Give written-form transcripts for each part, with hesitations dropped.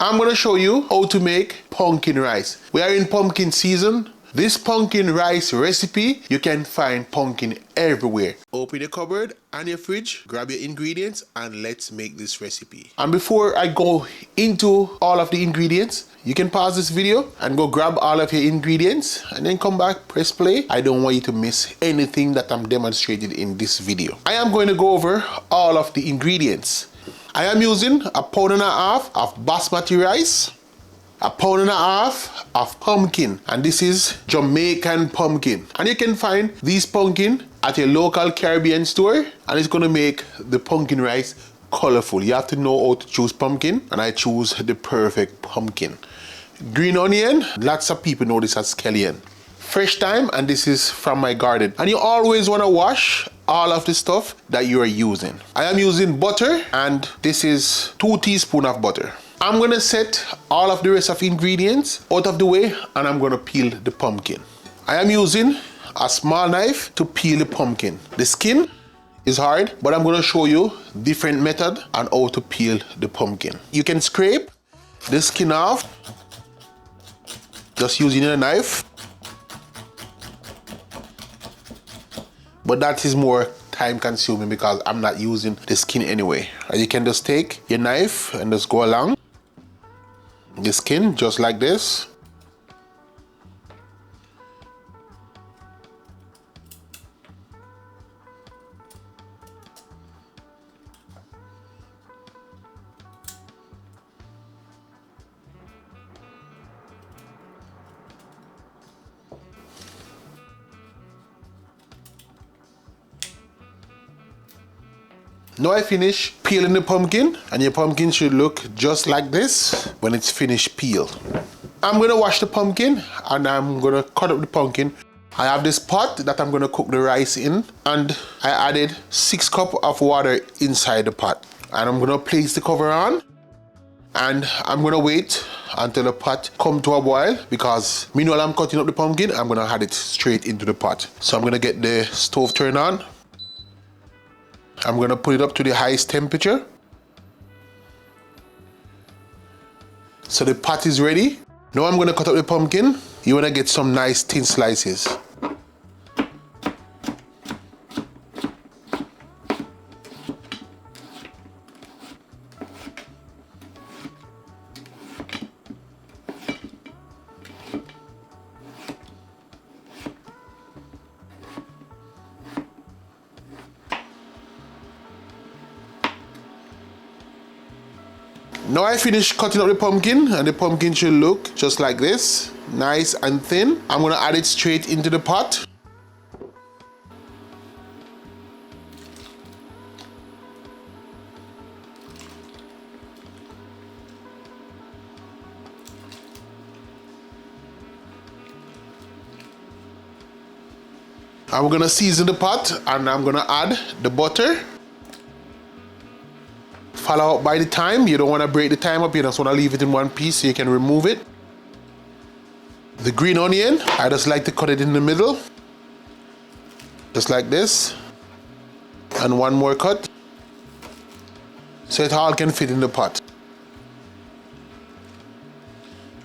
I'm going to show you how to make pumpkin rice. We are in pumpkin season. This pumpkin rice recipe, you can find pumpkin everywhere. Open your cupboard and your fridge, grab your ingredients, and let's make this recipe. And before I go into all of the ingredients, you can pause this video and go grab all of your ingredients and then come back, press play. I don't want you to miss anything that I'm demonstrating in this video. I am going to go over all of the ingredients. I am using 1.5 pounds of basmati rice, 1.5 pounds of pumpkin, and this is Jamaican pumpkin. And you can find these pumpkin at your local Caribbean store, and it's going to make the pumpkin rice colorful. You have to know how to choose pumpkin, and I choose the perfect pumpkin. Green onion, lots of people know this as scallion. Fresh thyme, and this is from my garden. And you always want to wash all of the stuff that you are using. I am using butter, and this is 2 teaspoons of butter. I'm gonna set all of the rest of ingredients out of the way, and I'm gonna peel the pumpkin. I am using a small knife to peel the pumpkin. The skin is hard, but I'm gonna show you different method on how to peel the pumpkin. You can scrape the skin off just using a knife, but that is more time consuming because I'm not using the skin anyway. You can just take your knife and just go along the skin just like this. Now I finish peeling the pumpkin, and your pumpkin should look just like this when it's finished peeled. I'm gonna wash the pumpkin and I'm gonna cut up the pumpkin. I have this pot that I'm gonna cook the rice in, and I added 6 cups of water inside the pot. And I'm gonna place the cover on, and I'm gonna wait until the pot come to a boil, because meanwhile I'm cutting up the pumpkin, I'm gonna add it straight into the pot. So I'm gonna get the stove turned on. I'm gonna put it up to the highest temperature. So the pot is ready. Now I'm gonna cut up the pumpkin. You wanna get some nice thin slices. Now I finished cutting up the pumpkin, and the pumpkin should look just like this, nice and thin. I'm gonna add it straight into the pot. I'm gonna season the pot, and I'm gonna add the butter. Follow up by the thyme. You don't want to break the thyme up, you just want to leave it in one piece so you can remove it. The green onion, I just like to cut it in the middle, just like this, and one more cut, so it all can fit in the pot.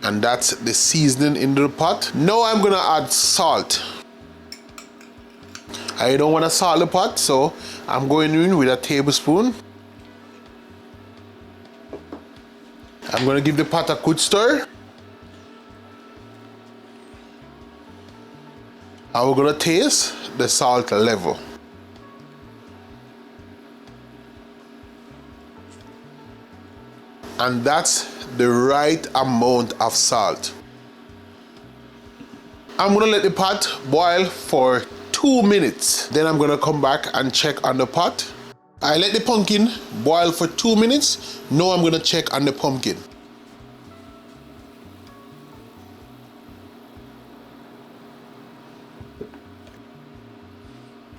And that's the seasoning in the pot. Now I'm gonna add salt. I don't want to salt the pot, so I'm going in with a tablespoon. I'm going to give the pot a good stir. And we're going to taste the salt level. And that's the right amount of salt. I'm going to let the pot boil for 2 minutes. Then I'm going to come back and check on the pot. I let the pumpkin boil for 2 minutes. Now I'm gonna check on the pumpkin.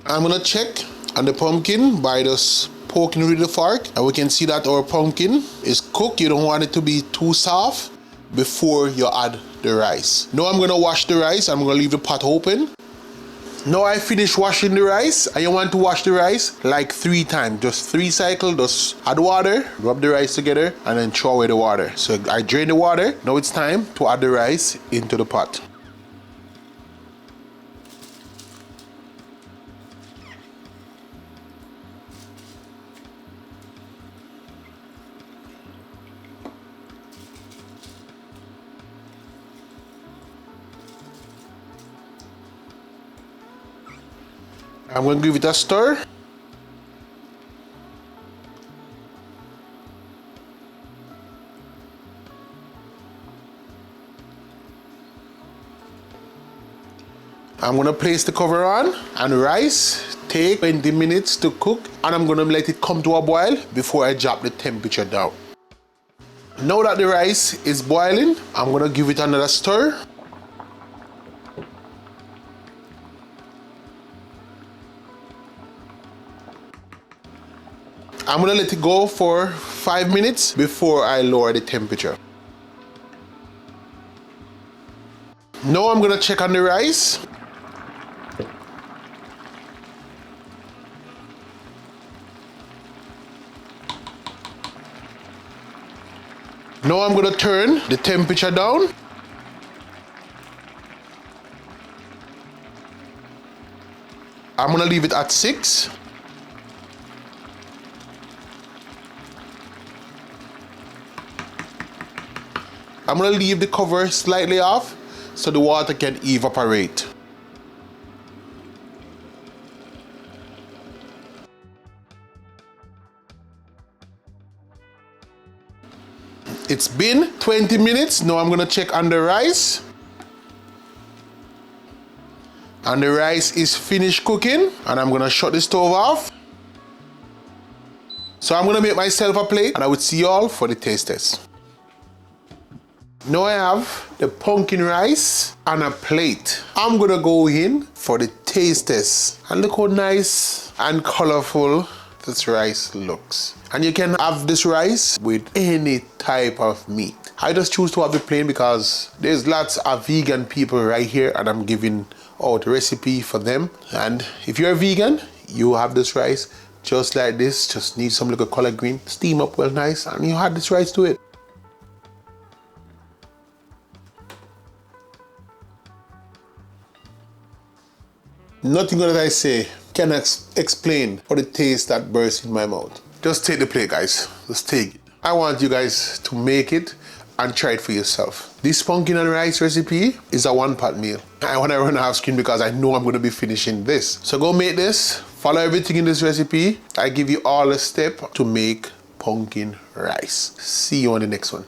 I'm gonna check on the pumpkin by just poking with the fork, and we can see that our pumpkin is cooked. You don't want it to be too soft before you add the rice. Now I'm gonna wash the rice. I'm gonna leave the pot open. Now I finished washing the rice, and you want to wash the rice like 3 times. Just 3 cycles, just add water, rub the rice together, and then throw away the water. So I drain the water. Now it's time to add the rice into the pot. I'm going to give it a stir. I'm going to place the cover on, and rice take 20 minutes to cook, and I'm going to let it come to a boil before I drop the temperature down. Now that the rice is boiling, I'm going to give it another stir. I'm gonna let it go for 5 minutes before I lower the temperature. Now I'm gonna check on the rice. Now I'm gonna turn the temperature down. I'm gonna leave it at 6. I'm going to leave the cover slightly off so the water can evaporate. It's been 20 minutes. Now I'm going to check on the rice. And the rice is finished cooking. And I'm going to shut the stove off. So I'm going to make myself a plate, and I will see you all for the taste test. Now I have the pumpkin rice on a plate. I'm gonna go in for the taste test. And look how nice and colorful this rice looks. And you can have this rice with any type of meat. I just choose to have the plain because there's lots of vegan people right here, and I'm giving out a recipe for them. And if you're a vegan, you have this rice just like this. Just need some little collard green, steam up well nice, and you add this rice to it. Nothing that I say can explain for the taste that bursts in my mouth. Just take the plate, guys. Just take it. I want you guys to make it and try it for yourself. This pumpkin and rice recipe is a 1-pot meal. I want to run off screen because I know I'm going to be finishing this. So go make this. Follow everything in this recipe. I give you all a step to make pumpkin rice. See you on the next one.